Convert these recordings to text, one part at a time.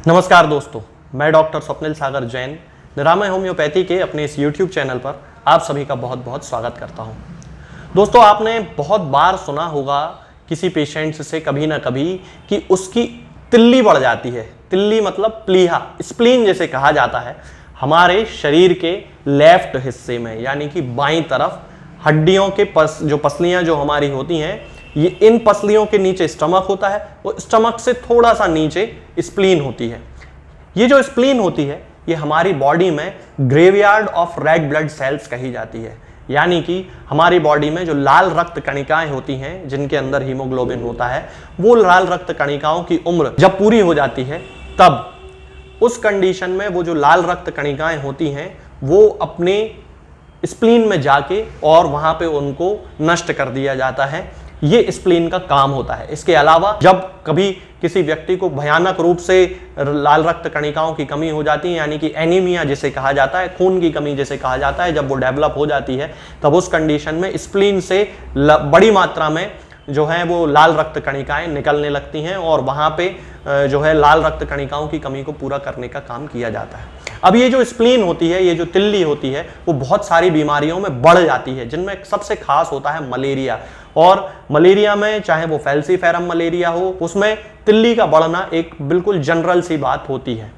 नमस्कार दोस्तों, मैं डॉक्टर स्वप्निल सागर जैन निरामय होम्योपैथी के अपने इस YouTube चैनल पर आप सभी का बहुत बहुत स्वागत करता हूं। दोस्तों, आपने बहुत बार सुना होगा किसी पेशेंट से कभी ना कभी कि उसकी तिल्ली बढ़ जाती है। तिल्ली मतलब प्लीहा, स्प्लीन जिसे कहा जाता है। हमारे शरीर के लेफ्ट हिस्से में यानी कि बाईं तरफ हड्डियों के पसलियां जो हमारी होती हैं, ये इन पसलियों के नीचे स्टमक होता है, वो स्टमक से थोड़ा सा नीचे स्प्लीन होती है। ये जो स्प्लीन होती है ये हमारी बॉडी में graveyard of red blood cells कही जाती है। यानी कि हमारी बॉडी में जो लाल रक्त कणिकाएं होती हैं जिनके अंदर हीमोग्लोबिन होता है, वो लाल रक्त कणिकाओं की उम्र जब पूरी हो जाती है तब उस कंडीशन में वो जो लाल रक्त कणिकाएं होती हैं वो अपने स्प्लीन में जाके और वहां पे उनको नष्ट कर दिया जाता है। ये स्प्लीन का काम होता है। इसके अलावा जब कभी किसी व्यक्ति को भयानक रूप से लाल रक्त कणिकाओं की कमी हो जाती है, यानी कि एनीमिया जिसे कहा जाता है, खून की कमी जिसे कहा जाता है, जब वो डेवलप हो जाती है तब उस कंडीशन में स्प्लीन से बड़ी मात्रा में जो है वो लाल रक्त कणिकाएं निकलने लगती हैं और वहां पे जो है लाल रक्त कणिकाओं की कमी को पूरा करने का काम किया जाता है। अब ये जो स्प्लीन होती है, ये जो तिल्ली होती है, वो बहुत सारी बीमारियों में बढ़ जाती है, जिनमें सबसे खास होता है मलेरिया। और मलेरिया में चाहे वो फैल्सीफेरम मलेरिया हो, उसमें तिल्ली का बढ़ना एक बिल्कुल जनरल सी बात होती है।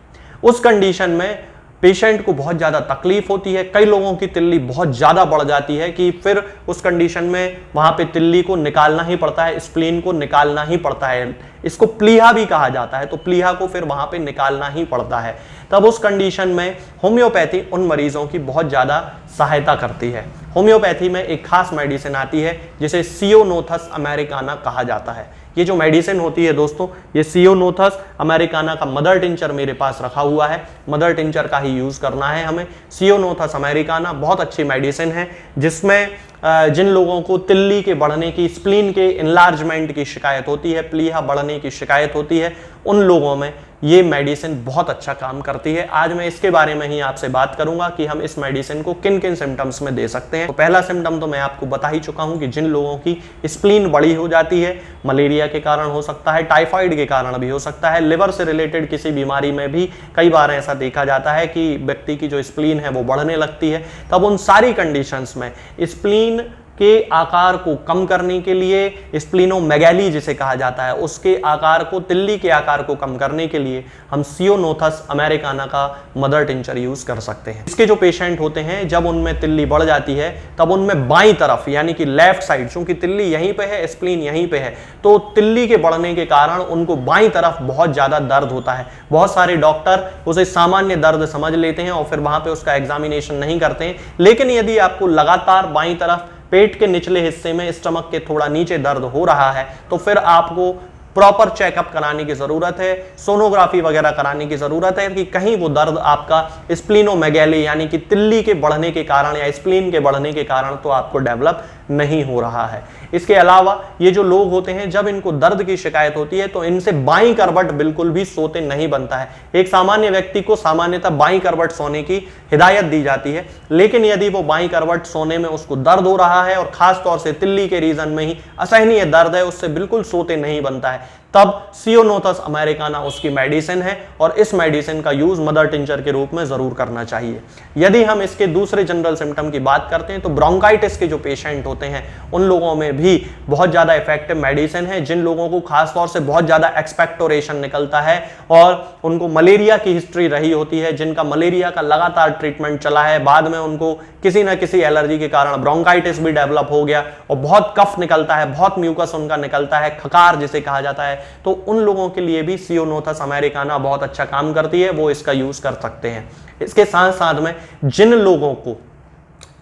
उस कंडीशन में पेशेंट को बहुत ज़्यादा तकलीफ होती है। कई लोगों की तिल्ली बहुत ज़्यादा बढ़ जाती है कि फिर उस कंडीशन में वहाँ पे तिल्ली को निकालना ही पड़ता है, स्प्लीन को निकालना ही पड़ता है। इसको प्लीहा भी कहा जाता है, तो प्लीहा को फिर वहाँ पे निकालना ही पड़ता है। तब उस कंडीशन में होम्योपैथी उन मरीजों की बहुत ज़्यादा सहायता करती है। होम्योपैथी में एक खास मेडिसिन आती है जिसे सियोनोथस अमेरिकाना कहा जाता है। ये जो मेडिसिन होती है दोस्तों, ये सियोनोथस अमेरिकाना का मदर टिंचर मेरे पास रखा हुआ है। मदर टिंचर का ही यूज़ करना है हमें। सियोनोथस अमेरिकाना बहुत अच्छी मेडिसिन है जिसमें जिन लोगों को तिल्ली के बढ़ने की, स्प्लीन के इनलार्जमेंट की शिकायत होती है, प्लीहा बढ़ने की शिकायत होती है, उन लोगों में ये मेडिसिन बहुत अच्छा काम करती है। आज मैं इसके बारे में ही आपसे बात करूंगा कि हम इस मेडिसिन को किन किन सिम्टम्स में दे सकते हैं। तो पहला सिम्टम तो मैं आपको बता ही चुका हूं कि जिन लोगों की स्प्लीन बड़ी हो जाती है, मलेरिया के कारण हो सकता है, टाइफाइड के कारण भी हो सकता है, लिवर से रिलेटेड किसी बीमारी में भी कई बार ऐसा देखा जाता है कि व्यक्ति की जो स्प्लीन है वो बढ़ने लगती है। तब उन सारी कंडीशंस में स्प्लीन के आकार को कम करने के लिए, स्प्लीनोमेगैली जिसे कहा जाता है, उसके आकार को, तिल्ली के आकार को कम करने के लिए हम सियोनोथस अमेरिकाना का मदर टिंचर यूज कर सकते हैं। इसके जो पेशेंट होते हैं जब उनमें तिल्ली बढ़ जाती है तब उनमें बाईं तरफ यानी कि लेफ्ट साइड, चूंकि तिल्ली यहीं पे है, स्प्लीन यहीं पे है, तो तिल्ली के बढ़ने के कारण उनको बाईं तरफ बहुत ज्यादा दर्द होता है। बहुत सारे डॉक्टर उसे सामान्य दर्द समझ लेते हैं और फिर वहां पे उसका एग्जामिनेशन नहीं करते हैं। लेकिन यदि आपको लगातार बाईं तरफ पेट के निचले हिस्से में, स्टमक के थोड़ा नीचे दर्द हो रहा है तो फिर आपको प्रॉपर चेकअप कराने की जरूरत है, सोनोग्राफी वगैरह कराने की जरूरत है कि कहीं वो दर्द आपका स्प्लीनोमेगैली यानी कि तिल्ली के बढ़ने के कारण या स्प्लीन के बढ़ने के कारण तो आपको डेवलप नहीं हो रहा है। इसके अलावा ये जो लोग होते हैं जब इनको दर्द की शिकायत होती है तो इनसे बाईं करवट बिल्कुल भी सोते नहीं बनता है। एक सामान्य व्यक्ति को सामान्यतः बाईं करवट सोने की हिदायत दी जाती है, लेकिन यदि वो बाईं करवट सोने में उसको दर्द हो रहा है और खास तौर से तिल्ली के रीजन में ही असहनीय दर्द है, उससे बिल्कुल सोते नहीं बनता है, तब सियोनोथस अमेरिकाना उसकी मेडिसिन है और इस मेडिसिन का यूज मदर टिंचर के रूप में जरूर करना चाहिए। यदि हम इसके दूसरे जनरल सिम्टम की बात करते हैं तो ब्रोंकाइटिस के जो पेशेंट होते हैं उन लोगों में भी बहुत ज्यादा इफेक्टिव मेडिसिन है। जिन लोगों को खास तौर से बहुत ज्यादा एक्सपेक्टोरेशन निकलता है और उनको मलेरिया की हिस्ट्री रही होती है, जिनका मलेरिया का लगातार ट्रीटमेंट चला है, बाद में उनको किसी ना किसी एलर्जी के कारण ब्रोंकाइटिस भी डेवलप हो गया और बहुत कफ निकलता है, बहुत म्यूकस उनका निकलता है, खकार जिसे कहा जाता है, तो उन लोगों के लिए भी सियोनोथस अमेरिकाना बहुत अच्छा काम करती है, वो इसका यूज कर सकते हैं। इसके साथ साथ में जिन लोगों को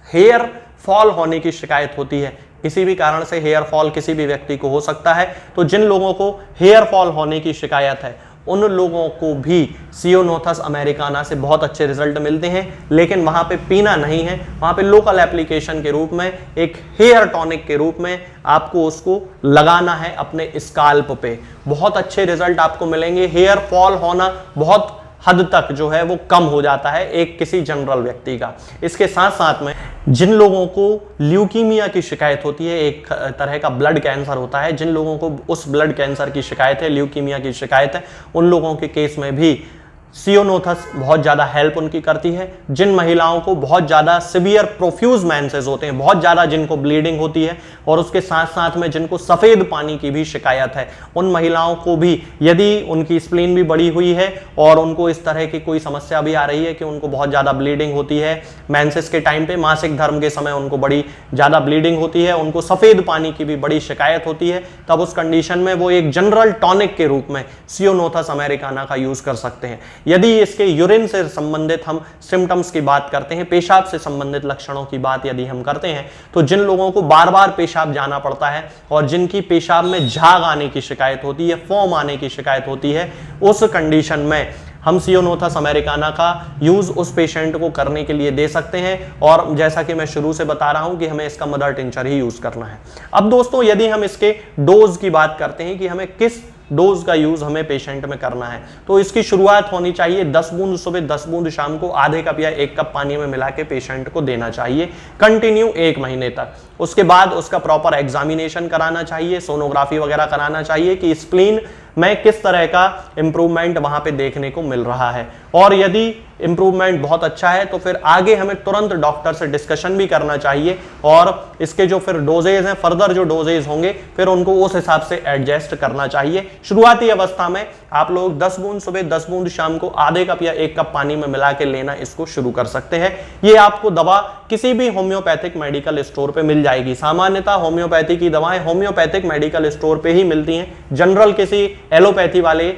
हेयर फॉल होने की शिकायत होती है, किसी भी कारण से हेयर फॉल किसी भी व्यक्ति को हो सकता है, तो जिन लोगों को हेयर फॉल होने की शिकायत है उन लोगों को भी सियोनोथस अमेरिकाना से बहुत अच्छे रिजल्ट मिलते हैं। लेकिन वहां पे पीना नहीं है, वहां पे लोकल एप्लीकेशन के रूप में, एक हेयर टॉनिक के रूप में आपको उसको लगाना है अपने स्काल्प पे। बहुत अच्छे रिजल्ट आपको मिलेंगे। हेयर फॉल होना बहुत हद तक जो है वो कम हो जाता है एक किसी जनरल व्यक्ति का। इसके साथ साथ में जिन लोगों को ल्यूकीमिया की शिकायत होती है, एक तरह का ब्लड कैंसर होता है, जिन लोगों को उस ब्लड कैंसर की शिकायत है, ल्यूकीमिया की शिकायत है, उन लोगों के केस में भी सियोनोथस बहुत ज़्यादा हेल्प उनकी करती है। जिन महिलाओं को बहुत ज़्यादा सिवियर प्रोफ्यूज मेंसेस होते हैं, बहुत ज़्यादा जिनको ब्लीडिंग होती है, और उसके साथ साथ में जिनको सफ़ेद पानी की भी शिकायत है, उन महिलाओं को भी यदि उनकी स्प्लीन भी बढ़ी हुई है और उनको इस तरह की कोई समस्या भी आ रही है कि उनको बहुत ज़्यादा ब्लीडिंग होती है मेंसेस के टाइम पे, मासिक धर्म के समय उनको बड़ी ज़्यादा ब्लीडिंग होती है, उनको सफ़ेद पानी की भी बड़ी शिकायत होती है, तब उस कंडीशन में वो एक जनरल टॉनिक के रूप में सियोनोथस अमेरिकाना का यूज़ कर सकते हैं। यदि इसके यूरिन से संबंधित हम सिम्टम्स की बात करते हैं, पेशाब से संबंधित लक्षणों की बात यदि हम करते हैं, तो जिन लोगों को बार बार पेशाब जाना पड़ता है और जिनकी पेशाब में झाग आने की शिकायत होती है, फोम आने की शिकायत होती है, उस कंडीशन में हम सियोनोथस अमेरिकाना का यूज उस पेशेंट को करने के लिए दे सकते हैं। और जैसा कि मैं शुरू से बता रहा हूं कि हमें इसका मदर टिंचर ही यूज करना है। अब दोस्तों, यदि हम इसके डोज की बात करते हैं कि हमें किस डोज का यूज हमें पेशेंट में करना है, तो इसकी शुरुआत होनी चाहिए 10 बूंद सुबह, 10 बूंद शाम को, आधे कप या 1 कप पानी में मिला के पेशेंट को देना चाहिए कंटिन्यू 1 महीने तक। उसके बाद उसका प्रॉपर एग्जामिनेशन कराना चाहिए, सोनोग्राफी वगैरह कराना चाहिए कि स्प्लीन में किस तरह का इंप्रूवमेंट वहां पे देखने को मिल रहा है, और यदि इंप्रूवमेंट बहुत अच्छा है तो फिर आगे हमें तुरंत डॉक्टर से डिस्कशन भी करना चाहिए, और इसके जो फिर डोजेज हैं, फर्दर जो डोजेज होंगे, फिर उनको उस हिसाब से एडजस्ट करना चाहिए। शुरुआती अवस्था में आप लोग 10 बूंद सुबह, 10 बूंद शाम को, आधे कप या 1 कप पानी में मिला के लेना इसको शुरू कर सकते हैं। ये आपको दवा किसी भी होम्योपैथिक मेडिकल स्टोर पे मिल जाएगी। सामान्यतः होम्योपैथी की दवाएं होम्योपैथिक मेडिकल स्टोर पे ही मिलती हैं, जनरल किसी एलोपैथी वाले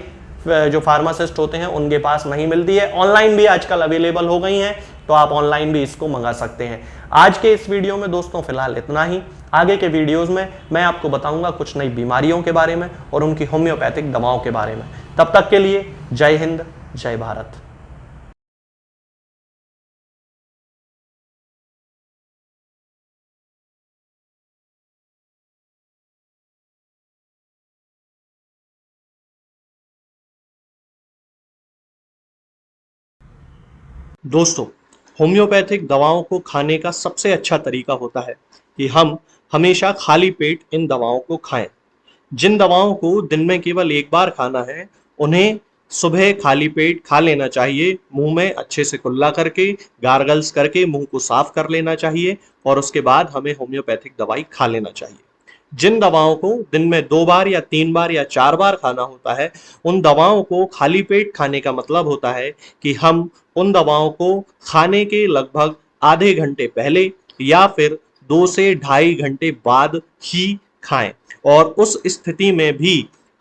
जो फार्मासिस्ट होते हैं उनके पास नहीं मिलती है। ऑनलाइन भी आजकल अवेलेबल हो गई हैं, तो आप ऑनलाइन भी इसको मंगा सकते हैं। आज के इस वीडियो में दोस्तों फिलहाल इतना ही। आगे के वीडियोस में मैं आपको बताऊंगा कुछ नई बीमारियों के बारे में और उनकी होम्योपैथिक दवाओं के बारे में। तब तक के लिए जय हिंद, जय भारत। दोस्तों, होम्योपैथिक दवाओं को खाने का सबसे अच्छा तरीका होता है कि हम हमेशा खाली पेट इन दवाओं को खाएं। जिन दवाओं को दिन में केवल 1 बार खाना है, उन्हें सुबह खाली पेट खा लेना चाहिए, मुंह में अच्छे से कुल्ला करके, गार्गल्स करके मुंह को साफ कर लेना चाहिए, और उसके बाद हमें होम्योपैथिक दवाई खा लेना चाहिए। जिन दवाओं को दिन में 2 बार या 3 बार या 4 बार खाना होता है, उन दवाओं को खाली पेट खाने का मतलब होता है कि हम उन दवाओं को खाने के लगभग आधे घंटे पहले या फिर 2 से ढाई घंटे बाद ही खाएं, और उस स्थिति में भी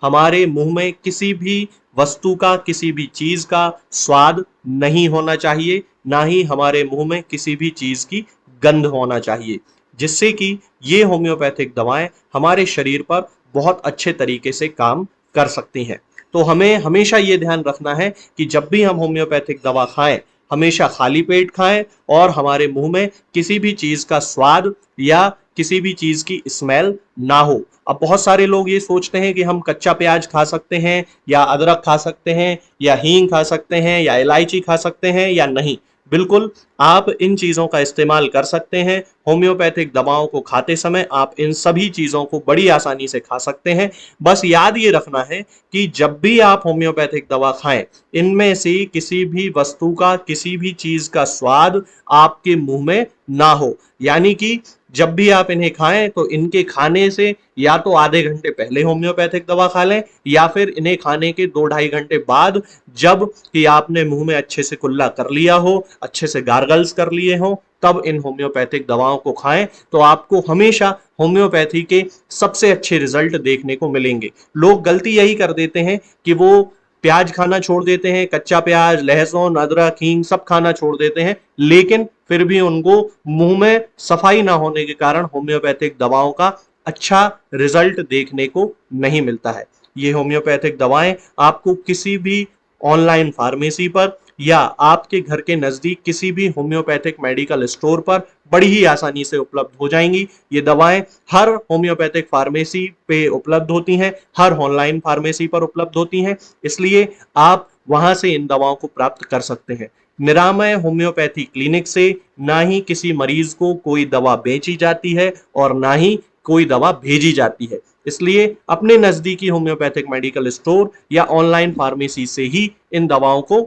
हमारे मुंह में किसी भी वस्तु का, किसी भी चीज का स्वाद नहीं होना चाहिए, ना ही हमारे मुंह में किसी भी चीज की गंध होना चाहिए, जिससे कि ये होम्योपैथिक दवाएं हमारे शरीर पर बहुत अच्छे तरीके से काम कर सकती हैं। तो हमें हमेशा ये ध्यान रखना है कि जब भी हम होम्योपैथिक दवा खाएं, हमेशा खाली पेट खाएं और हमारे मुंह में किसी भी चीज का स्वाद या किसी भी चीज की स्मेल ना हो। अब बहुत सारे लोग ये सोचते हैं कि हम कच्चा प्याज खा सकते हैं, या अदरक खा सकते हैं, या हींग खा सकते हैं, या इलायची खा सकते हैं, या नहीं। बिल्कुल, आप इन चीजों का इस्तेमाल कर सकते हैं। होम्योपैथिक दवाओं को खाते समय आप इन सभी चीजों को बड़ी आसानी से खा सकते हैं। बस याद ये रखना है कि जब भी आप होम्योपैथिक दवा खाएं, इनमें से किसी भी वस्तु का, किसी भी चीज का स्वाद आपके मुंह में ना हो। यानी कि जब भी आप इन्हें खाएं तो इनके खाने से या तो आधे घंटे पहले होम्योपैथिक दवा खा लें, या फिर इन्हें खाने के 2-2.5 घंटे बाद, जब कि आपने मुंह में अच्छे से कुल्ला कर लिया हो, अच्छे से गार्गल्स कर लिए हो, तब इन होम्योपैथिक दवाओं को खाएं। तो आपको हमेशा होम्योपैथी के सबसे अच्छे रिजल्ट देखने को मिलेंगे। लोग गलती यही कर देते हैं कि वो प्याज खाना छोड़ देते हैं, कच्चा प्याज, लहसुन, अदरक, हींग सब खाना छोड़ देते हैं, लेकिन फिर भी उनको मुंह में सफाई ना होने के कारण होम्योपैथिक दवाओं का अच्छा रिजल्ट देखने को नहीं मिलता है। ये होम्योपैथिक दवाएं आपको किसी भी ऑनलाइन फार्मेसी पर या आपके घर के नजदीक किसी भी होम्योपैथिक मेडिकल स्टोर पर बड़ी ही आसानी से उपलब्ध हो जाएंगी। ये दवाएं हर होम्योपैथिक फार्मेसी पे उपलब्ध होती हैं, हर ऑनलाइन फार्मेसी पर उपलब्ध होती हैं, इसलिए आप वहां से इन दवाओं को प्राप्त कर सकते हैं। निरामय होम्योपैथी क्लिनिक से ना ही किसी मरीज को कोई दवा बेची जाती है और ना ही कोई दवा भेजी जाती है, इसलिए अपने नजदीकी होम्योपैथिक मेडिकल स्टोर या ऑनलाइन फार्मेसी से ही इन दवाओं को